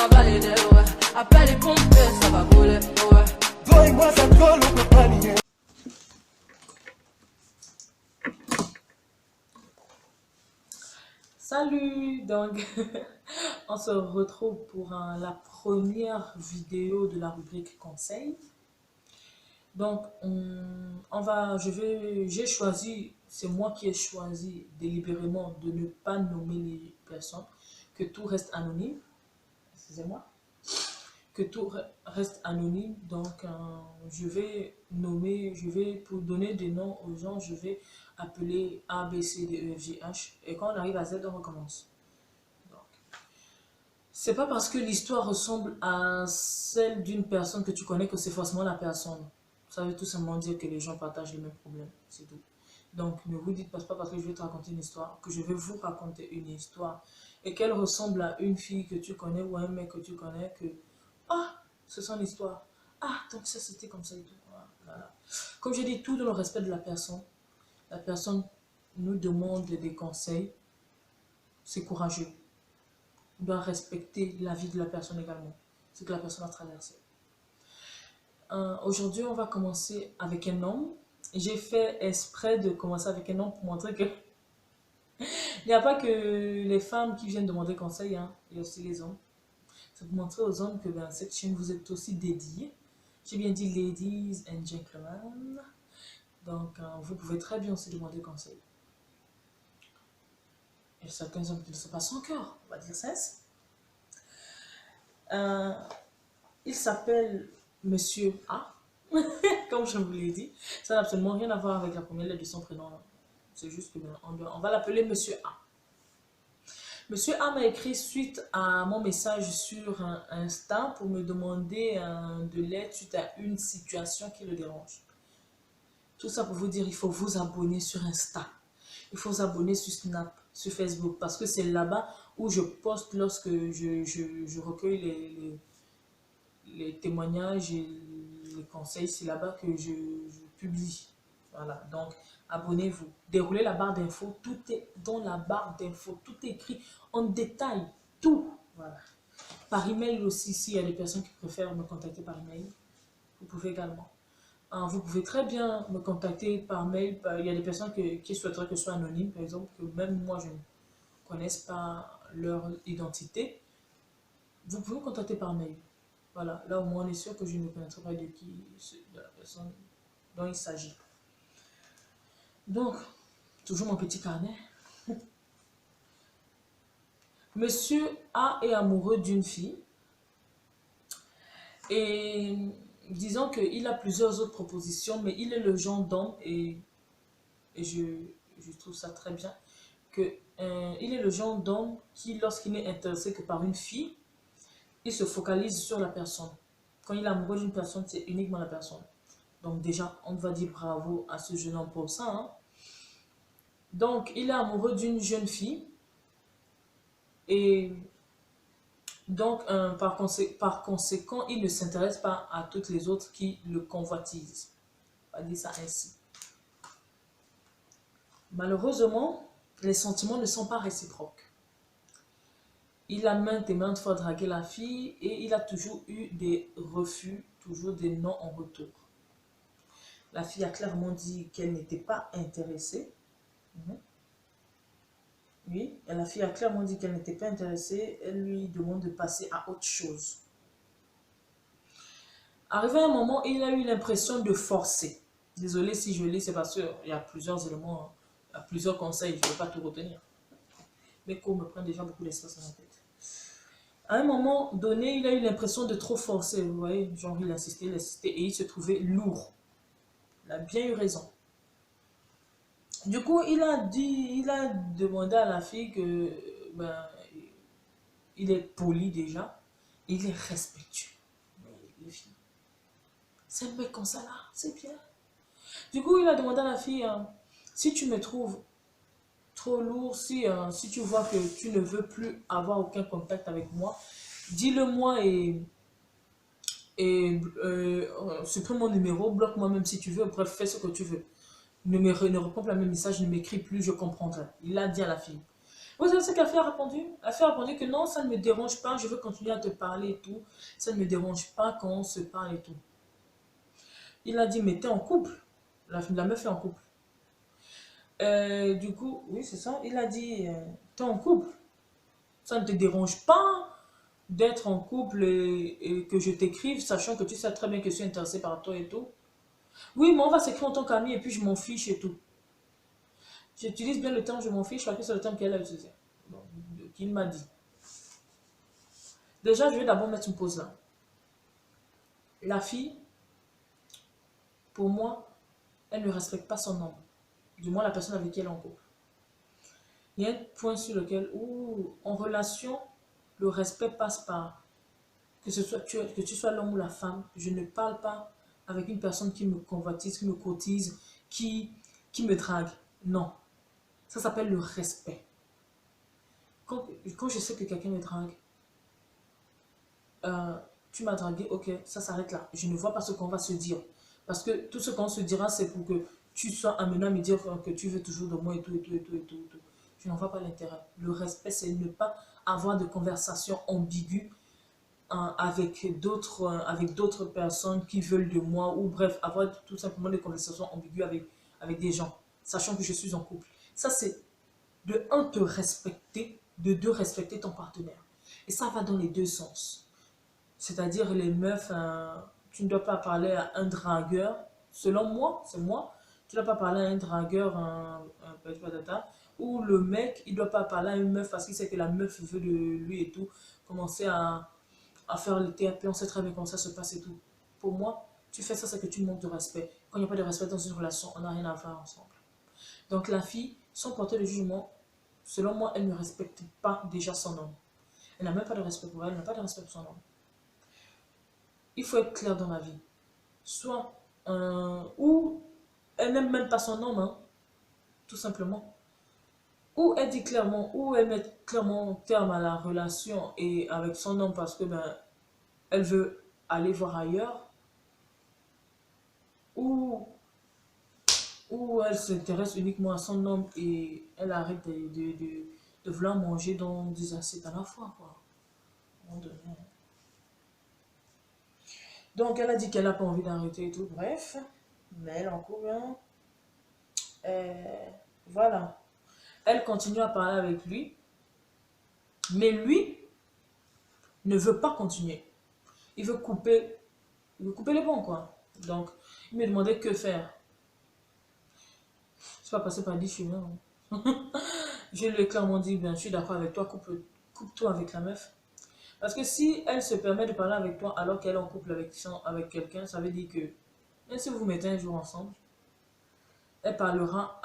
validé, ouais. Appelle les pompiers, ça va couler, ouais. Toi et moi, ça colle, on peut pas nier. Salut, donc on se retrouve pour la première vidéo de la rubrique conseil. Donc j'ai choisi, c'est moi qui ai choisi délibérément de ne pas nommer les personnes, que tout reste anonyme, excusez-moi, que tout reste anonyme. Donc pour donner des noms aux gens, je vais appeler A, B, C, D, E, F, G, H, et quand on arrive à Z, on recommence. C'est pas parce que l'histoire ressemble à celle d'une personne que tu connais que c'est forcément la personne. Ça veut tout simplement dire que les gens partagent les mêmes problèmes, c'est tout. Donc ne vous dites pas parce que je vais te raconter une histoire, que je vais vous raconter une histoire, et qu'elle ressemble à une fille que tu connais ou à un mec que tu connais, que ah, c'est son histoire. Ah, donc ça c'était comme ça et tout. Voilà. Comme je dis, tout dans le respect de la personne nous demande des conseils, c'est courageux. On doit respecter la vie de la personne également, ce que la personne a traversé. Aujourd'hui, on va commencer avec un homme. J'ai fait exprès de commencer avec un homme pour montrer que il n'y a pas que les femmes qui viennent demander conseil, hein. Il y a aussi les hommes. C'est pour montrer aux hommes que dans cette chaîne, vous êtes aussi dédiés. J'ai bien dit ladies and gentlemen. Donc, vous pouvez très bien aussi demander conseil. Il y a certains hommes qui ne sont pas sans cœur, on va dire ça. Il s'appelle Monsieur A, comme je vous l'ai dit. Ça n'a absolument rien à voir avec la première lettre de son prénom. C'est juste que on va l'appeler Monsieur A. Monsieur A m'a écrit suite à mon message sur Insta pour me demander de l'aide suite à une situation qui le dérange. Tout ça pour vous dire, il faut vous abonner sur Insta. Il faut vous abonner sur Snap, sur Facebook, parce que c'est là-bas où je poste lorsque je recueille les témoignages et les conseils. C'est là-bas que je publie. Voilà, donc abonnez-vous. Déroulez la barre d'infos, tout est dans la barre d'infos, tout est écrit en détail, tout. Voilà. Par email aussi, s'il y a des personnes qui préfèrent me contacter par email, vous pouvez également. Vous pouvez très bien me contacter par mail. Il y a des personnes qui souhaiteraient que ce soit anonyme, par exemple, que même moi je ne connaisse pas leur identité. Vous pouvez me contacter par mail. Voilà, là au moins on est sûr que je ne connaîtrai pas de la personne dont il s'agit. Donc, toujours mon petit carnet. Monsieur A est amoureux d'une fille. Et disons qu'il a plusieurs autres propositions, mais il est le genre d'homme, et je trouve ça très bien, que il est le genre d'homme qui, lorsqu'il n'est intéressé que par une fille, il se focalise sur la personne. Quand il est amoureux d'une personne, c'est uniquement la personne. Donc déjà, on va dire bravo à ce jeune homme pour ça. Hein. Donc, il est amoureux d'une jeune fille. Et donc, par conséquent, il ne s'intéresse pas à toutes les autres qui le convoitisent. On va dire ça ainsi. Malheureusement, les sentiments ne sont pas réciproques. Il a maintes et maintes fois dragué la fille et il a toujours eu des refus, toujours des non en retour. La fille a clairement dit qu'elle n'était pas intéressée. Oui, et la fille a clairement dit qu'elle n'était pas intéressée. Elle lui demande de passer à autre chose. Arrivé à un moment, il a eu l'impression de forcer. Désolé si je lis, c'est parce qu'il y a plusieurs éléments, il y a plusieurs conseils, je ne vais pas tout retenir. Mes cours me prennent déjà beaucoup d'espace dans la tête. À un moment donné, il a eu l'impression de trop forcer. Vous voyez, genre il insistait et il se trouvait lourd. Il a bien eu raison. Du coup, il a demandé à la fille que il est poli déjà, il est respectueux. Mais les filles, c'est un mec comme ça là, c'est bien. Du coup, il a demandé à la fille, si tu me trouves trop lourd, si tu vois que tu ne veux plus avoir aucun contact avec moi, dis-le moi et supprime mon numéro, bloque-moi même si tu veux, bref, fais ce que tu veux. Ne réponds pas à mes messages, ne m'écris plus, je comprendrai. Il a dit à la fille. Vous savez ce que la fille a répondu? La fille a répondu que non, ça ne me dérange pas, je veux continuer à te parler et tout. Ça ne me dérange pas quand on se parle et tout. Il a dit, mais t'es en couple. La meuf est en couple. Du coup, oui, c'est ça. Il a dit, t'es en couple. Ça ne te dérange pas d'être en couple et que je t'écrive, sachant que tu sais très bien que je suis intéressée par toi et tout. Oui, mais on va s'écrire en tant qu'ami et puis je m'en fiche et tout. J'utilise bien le terme je m'en fiche parce que c'est le terme qu'elle a utilisé. Bon, qu'il m'a dit. Déjà, je vais d'abord mettre une pause là. La fille, pour moi, elle ne respecte pas son homme. Du moins, la personne avec qui elle est en couple. Il y a un point sur lequel, en relation, le respect passe par que tu sois l'homme ou la femme. Je ne parle pas avec une personne qui me convoitise, qui me cotise, qui me drague. Non. Ça s'appelle le respect. Quand je sais que quelqu'un me drague, tu m'as dragué, ok, ça s'arrête là. Je ne vois pas ce qu'on va se dire. Parce que tout ce qu'on se dira, c'est pour que tu sois amené à me dire que tu veux toujours de moi et tout, et tout, et tout, et tout, et tout. Je n'en vois pas l'intérêt. Le respect, c'est ne pas avoir de conversation ambiguë avec d'autres personnes qui veulent de moi, ou bref, avoir tout simplement des conversations ambiguës avec des gens, sachant que je suis en couple. Ça, c'est de un, te respecter, de deux, respecter ton partenaire. Et ça va dans les deux sens. C'est-à-dire, les meufs, tu ne dois pas parler à un dragueur, selon moi, c'est moi, tu ne dois pas parler à un dragueur, ou le mec, il ne doit pas parler à une meuf parce qu'il sait que la meuf veut de lui et tout, commencer à faire le TAP, on sait très bien comment ça se passe et tout. Pour moi, tu fais ça, c'est que tu manques de respect. Quand il n'y a pas de respect dans une relation, on n'a rien à faire ensemble. Donc la fille, sans porter de jugement, selon moi, elle ne respecte pas déjà son homme. Elle n'a même pas de respect pour elle, elle n'a pas de respect pour son homme. Il faut être clair dans la vie. Soit, ou elle n'aime même pas son homme, hein, tout simplement. Ou elle dit clairement, ou elle met clairement terme à la relation et avec son homme parce que elle veut aller voir ailleurs, ou elle s'intéresse uniquement à son homme et elle arrête de vouloir manger dans des assiettes à la fois, quoi. À un moment donné. Donc, elle a dit qu'elle n'a pas envie d'arrêter et tout, bref. Mais elle en court, hein. Voilà. Elle continue à parler avec lui, mais lui ne veut pas continuer. Il veut couper les ponts, quoi. Donc, il me demandait que faire. Je ne suis pas passé par 10 chemins. Je lui ai clairement dit, bien, je suis d'accord avec toi, coupe-toi avec la meuf. Parce que si elle se permet de parler avec toi alors qu'elle est en couple avec quelqu'un, ça veut dire que, même si vous vous mettez un jour ensemble, elle parlera,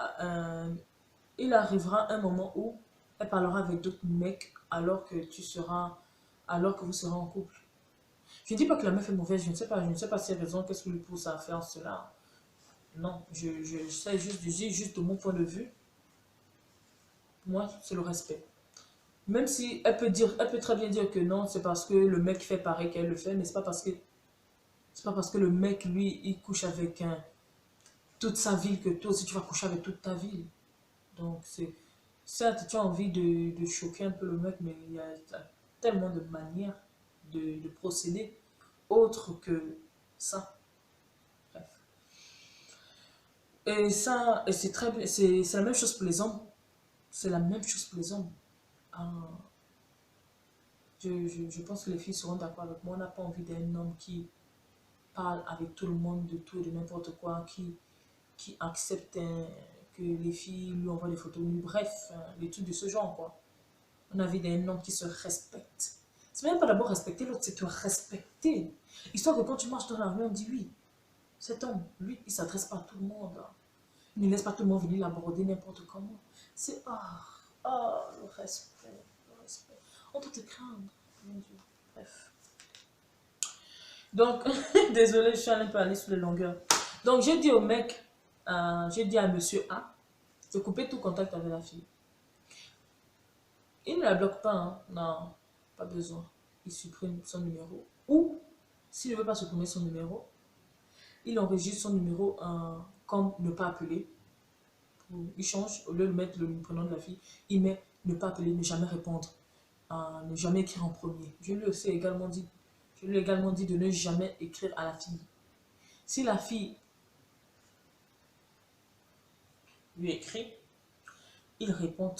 il arrivera un moment où elle parlera avec d'autres mecs alors que vous serez en couple. Je ne dis pas que la meuf est mauvaise, je ne sais pas si elle a raison, qu'est-ce qui lui pousse à faire cela. Non, je sais juste de mon point de vue. Moi, c'est le respect. Même si elle peut très bien dire que non, c'est parce que le mec fait pareil qu'elle le fait, mais c'est pas parce que le mec, lui, il couche avec toute sa ville que toi aussi tu vas coucher avec toute ta ville. Donc, certes, tu as envie de choquer un peu le mec, mais il y a tellement de manières de procéder autre que ça. Bref. Et ça, et c'est la même chose pour les hommes. C'est la même chose pour les hommes. Ah, je pense que les filles seront d'accord avec moi. On n'a pas envie d'un homme qui parle avec tout le monde de tout et de n'importe quoi, qui accepte que les filles lui envoient des photos nues. Bref, des trucs de ce genre, quoi. On a envie d'un homme qui se respecte. C'est même pas d'abord respecter l'autre, c'est te respecter. Histoire que quand tu marches dans la rue, on dit oui, cet homme, lui, il s'adresse pas à tout le monde. Il ne laisse pas tout le monde venir l'aborder n'importe comment. C'est le respect, le respect. On doit te craindre, mon Dieu. Bref. Donc, désolé, je suis un peu allée sur les longueurs. Donc, j'ai dit au mec, j'ai dit à monsieur A, de couper tout contact avec la fille. Il ne la bloque pas, hein. Non, pas besoin. Il supprime son numéro. Ou, s'il ne veut pas supprimer son numéro, il enregistre son numéro comme ne pas appeler. Il change, au lieu de mettre le prénom de la fille, il met ne pas appeler, ne jamais répondre, ne jamais écrire en premier. Je lui ai également dit de ne jamais écrire à la fille. Si la fille lui écrit, il répond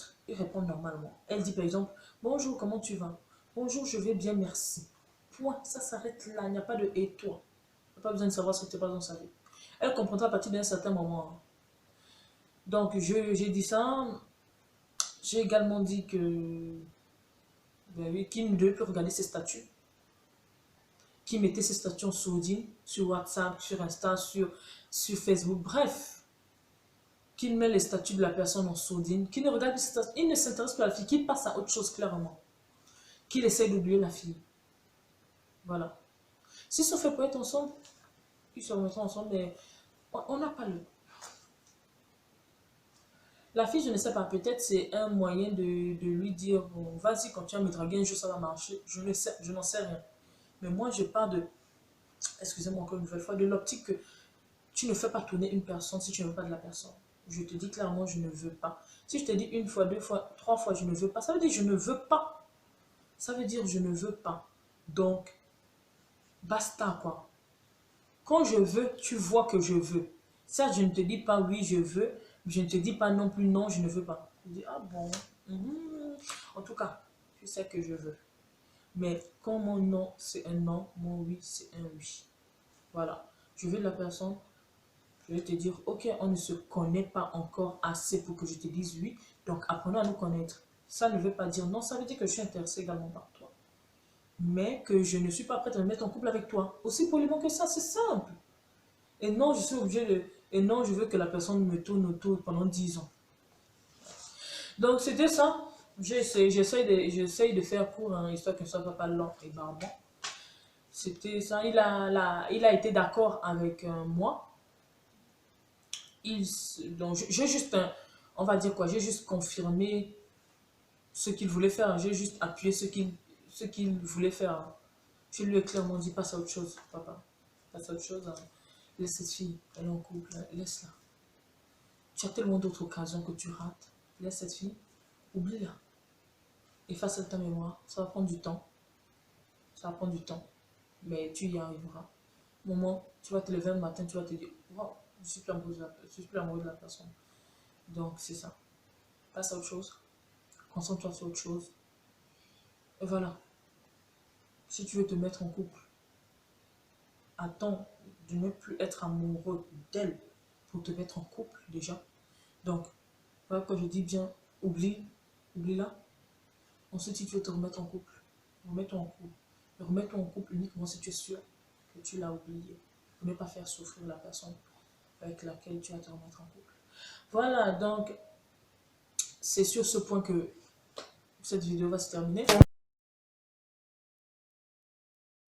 normalement. Elle dit par exemple, bonjour, comment tu vas? Bonjour, je vais bien, merci. Point, ça s'arrête là, il n'y a pas de et toi. Il n'y a pas besoin de savoir ce qui se passe dans sa vie. Elle comprendra à partir d'un certain moment. Donc, j'ai dit ça. J'ai également dit que qu'il ne devait plus regarder ses statuts. Qu'il mettait ses statuts en sourdine, sur WhatsApp, sur Insta, sur Facebook, bref. Qu'il met les statuts de la personne en sourdine, qu'il ne regarde plus ses statuts, il ne s'intéresse plus à la fille, qu'il passe à autre chose clairement. Qu'il essaye d'oublier la fille. Voilà. S'ils sont faits pour être ensemble, ils se remettront ensemble, mais on n'a pas le... La fille, je ne sais pas, peut-être c'est un moyen de lui dire, bon, vas-y, quand tu vas me draguer un jour, ça va marcher. Je n'en sais rien. Mais moi, je pars de, excusez-moi encore une nouvelle fois, de l'optique que tu ne fais pas tourner une personne si tu ne veux pas de la personne. Je te dis clairement, je ne veux pas. Si je te dis une fois, deux fois, trois fois, je ne veux pas, ça veut dire je ne veux pas. Ça veut dire je ne veux pas. Donc, basta quoi. Quand je veux, tu vois que je veux. Certes, je ne te dis pas oui, je veux. Je ne te dis pas non plus non, je ne veux pas. Je dis, ah bon. En tout cas, tu sais que je veux. Mais quand mon non, c'est un non, mon oui, c'est un oui. Voilà. Je veux de la personne. Je vais te dire, ok, on ne se connaît pas encore assez pour que je te dise oui. Donc, apprenons à nous connaître. Ça ne veut pas dire non, ça veut dire que je suis intéressée également par toi. Mais que je ne suis pas prête à me mettre en couple avec toi. Aussi poliment que ça, c'est simple. Et non, je suis obligée de... Et non, je veux que la personne me tourne autour pendant 10 ans. Donc, c'était ça. J'essaye de faire court, hein, histoire que ça ne soit pas long et barbant. C'était ça. Il a été d'accord avec moi. Donc, j'ai juste... on va dire quoi? J'ai juste confirmé ce qu'il voulait faire. J'ai juste appuyé ce qu'il voulait faire. Je lui ai clairement dit, passe à autre chose, papa. Passe à autre chose. Hein. Laisse cette fille, elle est en couple, laisse-la. Tu as tellement d'autres occasions que tu rates. Laisse cette fille, oublie-la. Efface ta mémoire, ça va prendre du temps. Ça va prendre du temps, mais tu y arriveras. Au moment, tu vas te lever un matin, tu vas te dire, wow, je suis plus amoureux de la personne. Donc, c'est ça. Passe à autre chose. Concentre-toi sur autre chose. Et voilà. Si tu veux te mettre en couple, attends de ne plus être amoureux d'elle pour te mettre en couple déjà. Donc, voilà quand je dis bien, oublie-la. Ensuite, si tu veux te remettre en couple, remets-toi en couple. Remets-toi en couple uniquement si tu es sûr que tu l'as oublié. Pour ne pas faire souffrir la personne avec laquelle tu vas te remettre en couple. Voilà, donc, c'est sur ce point que cette vidéo va se terminer.